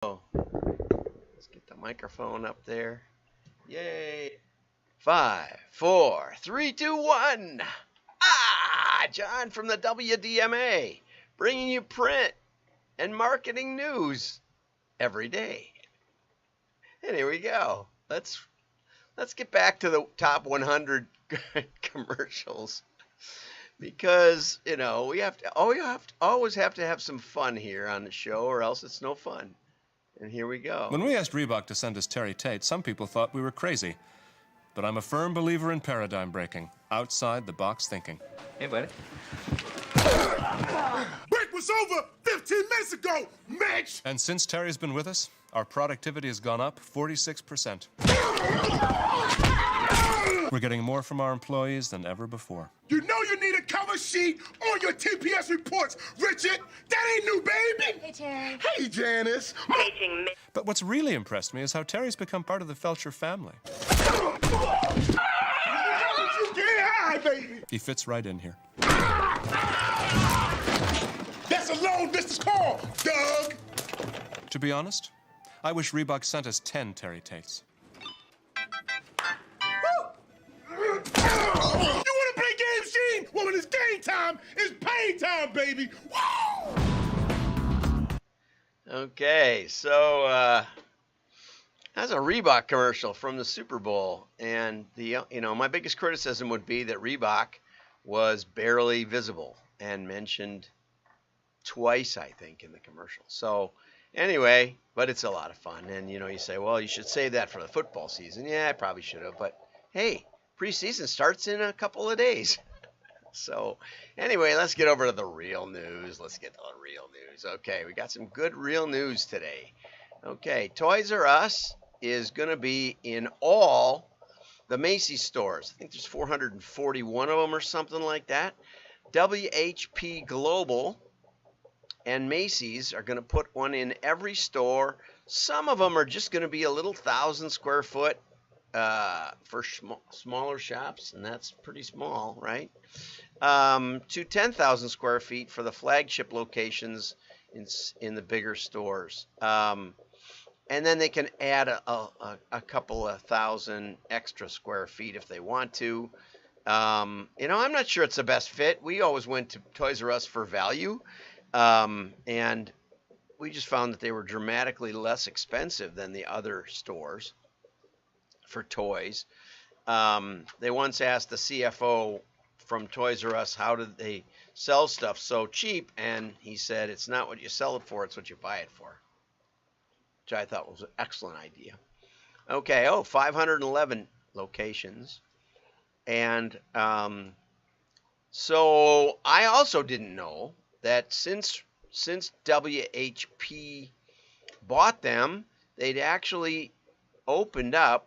Let's get the microphone up there. Yay. 5, 4, 3, 2, 1. John from the WDMA, bringing you print and marketing news every day. And here we go. Let's get back to the top 100 commercials, because we always have to have some fun here on the show, or else it's no fun. And here we go. When we asked Reebok to send us Terry Tate, some people thought we were crazy. But I'm a firm believer in paradigm breaking, outside the box thinking. Hey, buddy. Break was over 15 minutes ago, Mitch! And since Terry's been with us, our productivity has gone up 46%. We're getting more from our employees than ever before. You know you need a cover sheet on your TPS reports, Richard! That ain't new, baby! Hey, Terry. Hey, Janice! But what's really impressed me is how Terry's become part of the Felcher family. Get high, baby! He fits right in here. That's a long distance call, Doug! To be honest, I wish Reebok sent us 10 Terry Tates. You wanna play games, Gene? Well, when it's game time, it's pay time, baby! Woo! Okay, so that's a Reebok commercial from the Super Bowl, and my biggest criticism would be that Reebok was barely visible and mentioned twice, I think, in the commercial. So anyway, but it's a lot of fun, and you say, well, you should save that for the football season. Yeah, I probably should have, but hey, preseason starts in a couple of days. So anyway, let's get over to the real news. Okay, we got some good real news today. Okay, Toys R Us is going to be in all the Macy stores. I think there's 441 of them or something like that. WHP Global and Macy's are going to put one in every store. Some of them are just going to be a little 1,000 square foot for smaller shops, and that's pretty small, right? To 10,000 square feet for the flagship locations in the bigger stores. And then they can add a couple of thousand extra square feet if they want to. I'm not sure it's the best fit. We always went to Toys R Us for value, and we just found that they were dramatically less expensive than the other stores for toys. They once asked the CFO from Toys R Us, how did they sell stuff so cheap? And he said, it's not what you sell it for, it's what you buy it for. Which I thought was an excellent idea. Okay, 511 locations. And so I also didn't know that since WHP bought them, they'd actually opened up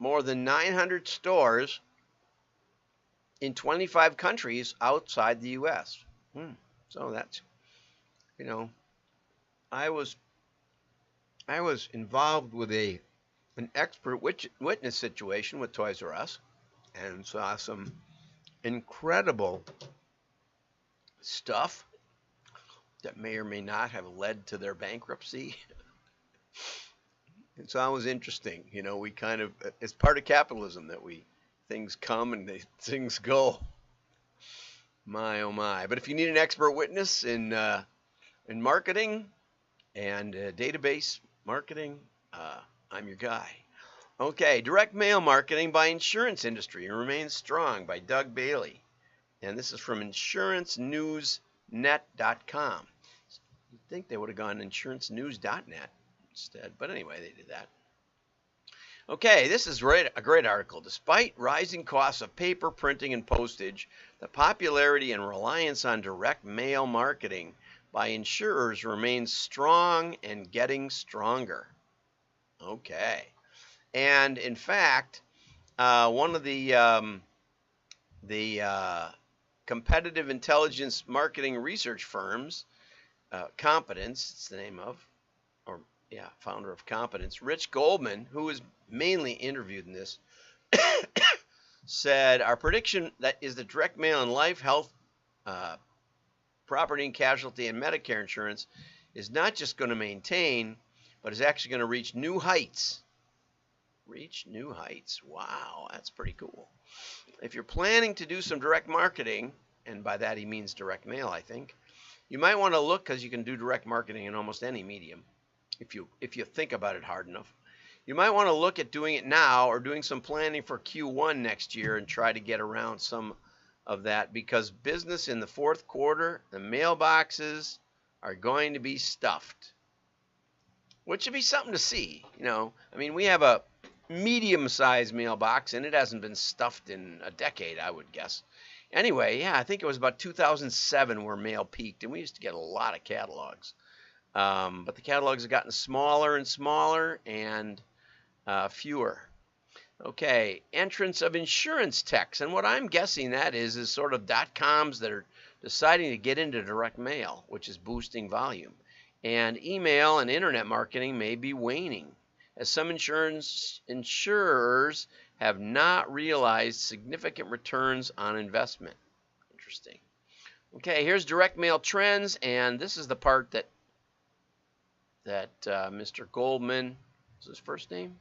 more than 900 stores in 25 countries outside the U.S. So that's, I was involved with an expert witness situation with Toys R Us, and saw some incredible stuff that may or may not have led to their bankruptcy. And so that was interesting. We kind of, it's part of capitalism that things come and things go. My, oh my. But if you need an expert witness in marketing and database marketing, I'm your guy. Okay, direct mail marketing by insurance industry remains strong by Doug Bailey. And this is from insurancenewsnet.com. You'd think they would have gone insurancenews.net instead, but anyway, they did that. Okay, this is a great article. Despite rising costs of paper, printing, and postage, the popularity and reliance on direct mail marketing by insurers remains strong and getting stronger. Okay. And in fact, one of the competitive intelligence marketing research firms, Competence, it's the name of, founder of Competence, Rich Goldman, who was mainly interviewed in this, said, our prediction that is the direct mail and life, health, property and casualty, and Medicare insurance is not just going to maintain, but is actually going to reach new heights. Reach new heights. Wow, that's pretty cool. If you're planning to do some direct marketing, and by that he means direct mail, I think, you might want to look, because you can do direct marketing in almost any medium if you think about it hard enough. You might want to look at doing it now or doing some planning for Q1 next year and try to get around some of that, because business in the fourth quarter, the mailboxes are going to be stuffed, which would be something to see. I mean, we have a medium-sized mailbox, and it hasn't been stuffed in a decade, I would guess. Anyway, yeah, I think it was about 2007 where mail peaked, and we used to get a lot of catalogs. But the catalogs have gotten smaller and smaller and fewer. Okay, entrance of insurance techs, and what I'm guessing that is sort of .coms that are deciding to get into direct mail, which is boosting volume. And email and internet marketing may be waning, as some insurers have not realized significant returns on investment. Interesting. Okay, here's direct mail trends, and this is the part that Mr. Goldman, is his first name?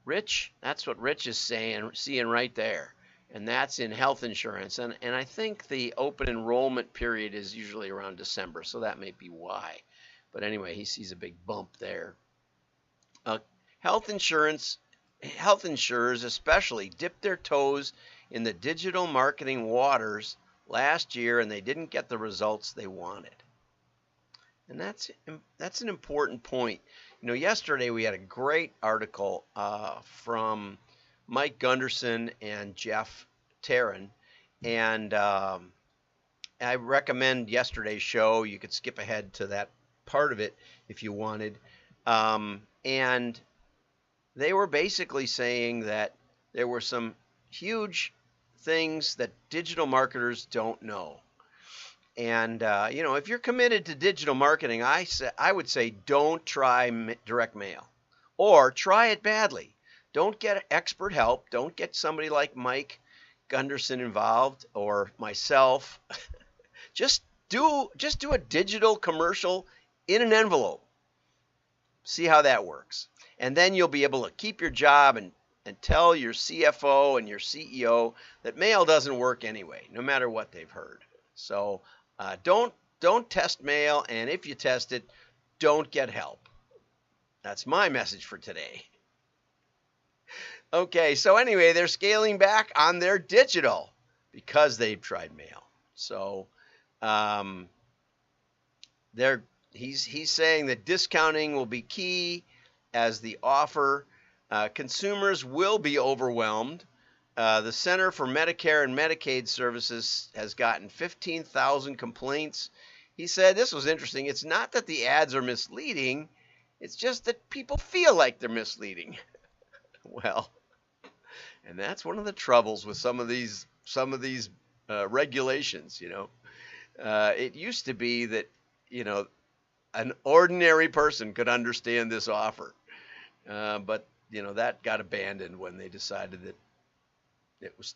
Rich? That's what Rich is seeing right there. And that's in health insurance. And I think the open enrollment period is usually around December, so that may be why. But anyway, he sees a big bump there. Health insurers especially dipped their toes in the digital marketing waters last year, and they didn't get the results they wanted. And that's an important point. Yesterday we had a great article from Mike Gunderson and Jeff Tarrin, and I recommend yesterday's show. You could skip ahead to that part of it if you wanted. And they were basically saying that there were some huge things that digital marketers don't know. And, if you're committed to digital marketing, I would say don't try direct mail, or try it badly. Don't get expert help. Don't get somebody like Mike Gunderson involved, or myself. Just do a digital commercial in an envelope. See how that works. And then you'll be able to keep your job and tell your CFO and your CEO that mail doesn't work anyway, no matter what they've heard. So don't test mail, and if you test it, don't get help. That's my message for today. Okay, so anyway, they're scaling back on their digital because they've tried mail. So he's saying that discounting will be key as the offer. Consumers will be overwhelmed. The Center for Medicare and Medicaid Services has gotten 15,000 complaints. He said this was interesting. It's not that the ads are misleading. It's just that people feel like they're misleading. Well, and that's one of the troubles with some of these regulations. It used to be that an ordinary person could understand this offer, but that got abandoned when they decided that it was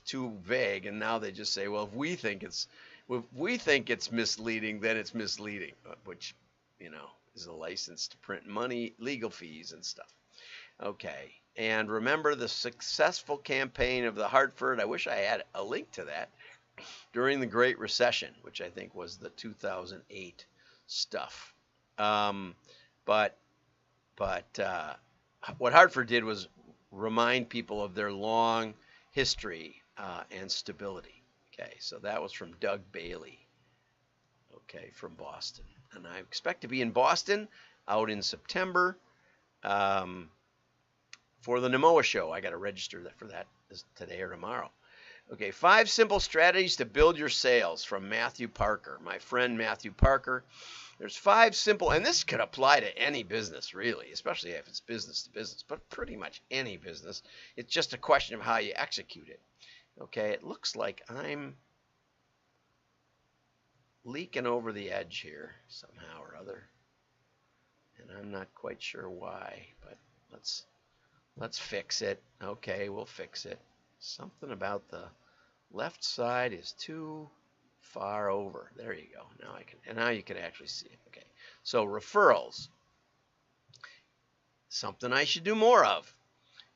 too vague, and now they just say, well, if we think it's misleading, then it's misleading, which is a license to print money, legal fees and stuff. Okay, and remember the successful campaign of the Hartford. I wish I had a link to that, during the Great Recession, which I think was the 2008 stuff. But what Hartford did was remind people of their long history and stability. Okay, so that was from Doug Bailey, okay, from Boston. And I expect to be in Boston out in September for the Namoa show. I got to register for that today or tomorrow. Okay, 5 simple strategies to build your sales from Matthew Parker, my friend Matthew Parker. There's 5 simple, and this could apply to any business, really, especially if it's business to business, but pretty much any business. It's just a question of how you execute it. Okay, it looks like I'm leaking over the edge here somehow or other, and I'm not quite sure why, but let's fix it. Okay, we'll fix it. Something about the left side is too far over. There you go. Now I can, and now you can actually see it. Okay. So referrals, something I should do more of.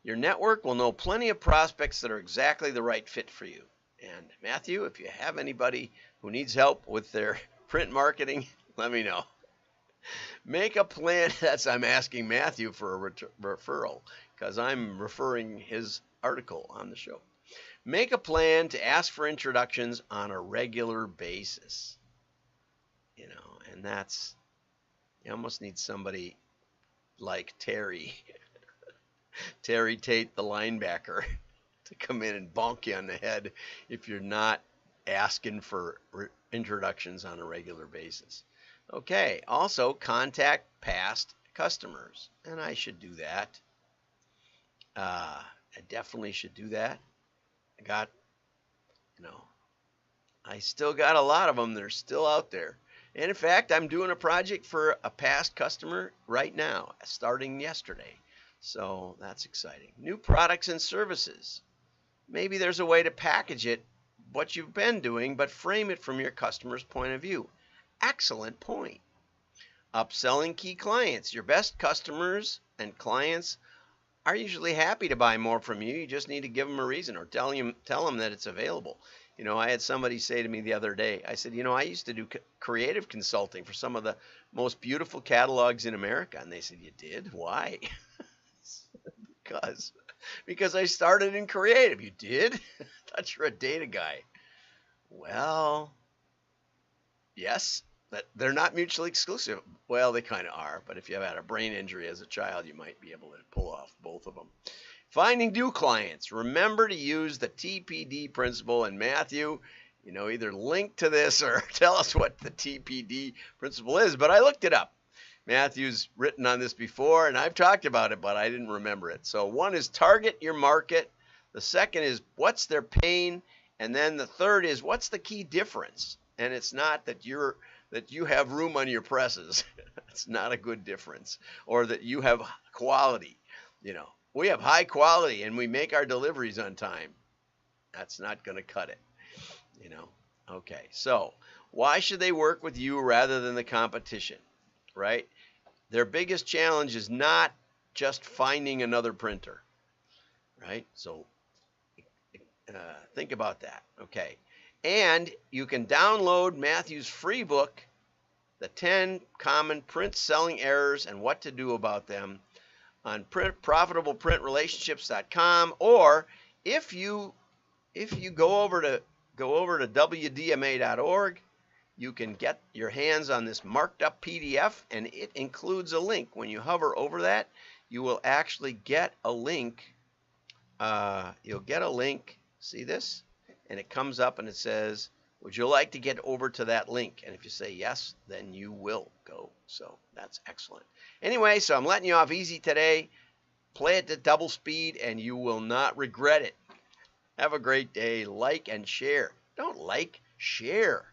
Your network will know plenty of prospects that are exactly the right fit for you. And Matthew, if you have anybody who needs help with their print marketing, let me know. Make a plan. I'm asking Matthew for a referral because I'm referring his article on the show. Make a plan to ask for introductions on a regular basis. And you almost need somebody like Terry Tate, the linebacker, to come in and bonk you on the head if you're not asking for introductions on a regular basis. Okay, also contact past customers, and I should do that. I definitely should do that. I still got a lot of them. They're still out there. And in fact, I'm doing a project for a past customer right now, starting yesterday. So that's exciting. New products and services. Maybe there's a way to package it, what you've been doing, but frame it from your customer's point of view. Excellent point. Upselling key clients. Your best customers and clients are usually happy to buy more from you. You just need to give them a reason or tell them that it's available. I had somebody say to me the other day, I said, I used to do creative consulting for some of the most beautiful catalogs in America. And they said, you did? Why? Because I started in creative. You did? I thought you're a data guy. Well, yes, but they're not mutually exclusive. Well, they kind of are, but if you have had a brain injury as a child, you might be able to pull off both of them. Finding new clients. Remember to use the TPD principle. And Matthew, either link to this or tell us what the TPD principle is, but I looked it up. Matthew's written on this before, and I've talked about it, but I didn't remember it. So one is target your market. The second is what's their pain. And then the third is what's the key difference. And it's not that you have room on your presses. It's not a good difference. Or that you have quality. We have high quality and we make our deliveries on time. That's not going to cut it. Okay, so why should they work with you rather than the competition, right? Their biggest challenge is not just finding another printer, right? So think about that, okay? And you can download Matthew's free book, The 10 Common Print Selling Errors and What to Do About Them, on profitableprintrelationships.com, or if you go over to wdma.org, you can get your hands on this marked up PDF, and it includes a link. When you hover over that, you will actually get a link. You'll get a link. See this? And it comes up and it says, would you like to get over to that link? And if you say yes, then you will go. So that's excellent. Anyway, so I'm letting you off easy today. Play it to double speed and you will not regret it. Have a great day. Like and share. Don't like, share.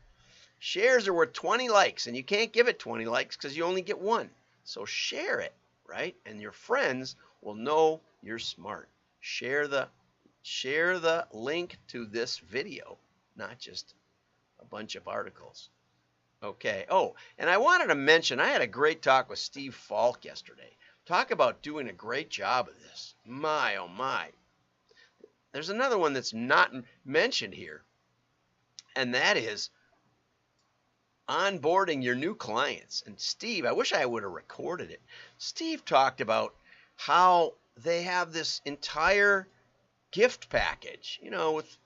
Shares are worth 20 likes, and you can't give it 20 likes because you only get one. So share it, right? And your friends will know you're smart. Share the link to this video, not just a bunch of articles. Okay. Oh, and I wanted to mention, I had a great talk with Steve Falk yesterday. Talk about doing a great job of this. My, oh my. There's another one that's not mentioned here, and that is onboarding your new clients. And Steve, I wish I would have recorded it. Steve talked about how they have this entire gift package, with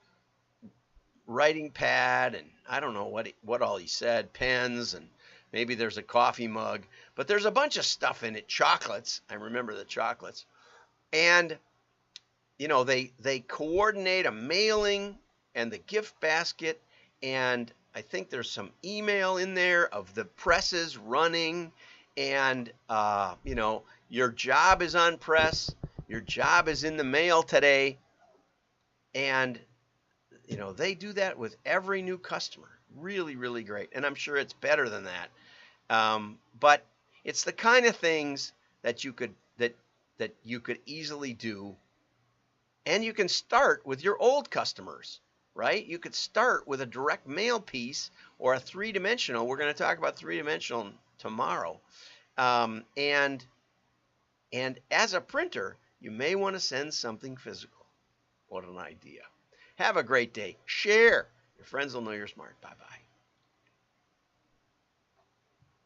writing pad and I don't know what all he said, pens, and maybe there's a coffee mug, but there's a bunch of stuff in it, chocolates. I remember the chocolates. And they coordinate a mailing and the gift basket, and I think there's some email in there of the presses running, and your job is on press, your job is in the mail today, and they do that with every new customer. Really, really great, and I'm sure it's better than that. But it's the kind of things that you could easily do, and you can start with your old customers, right? You could start with a direct mail piece or a three-dimensional. We're going to talk about three-dimensional tomorrow. And as a printer, you may want to send something physical. What an idea. Have a great day. Share. Your friends will know you're smart. Bye-bye.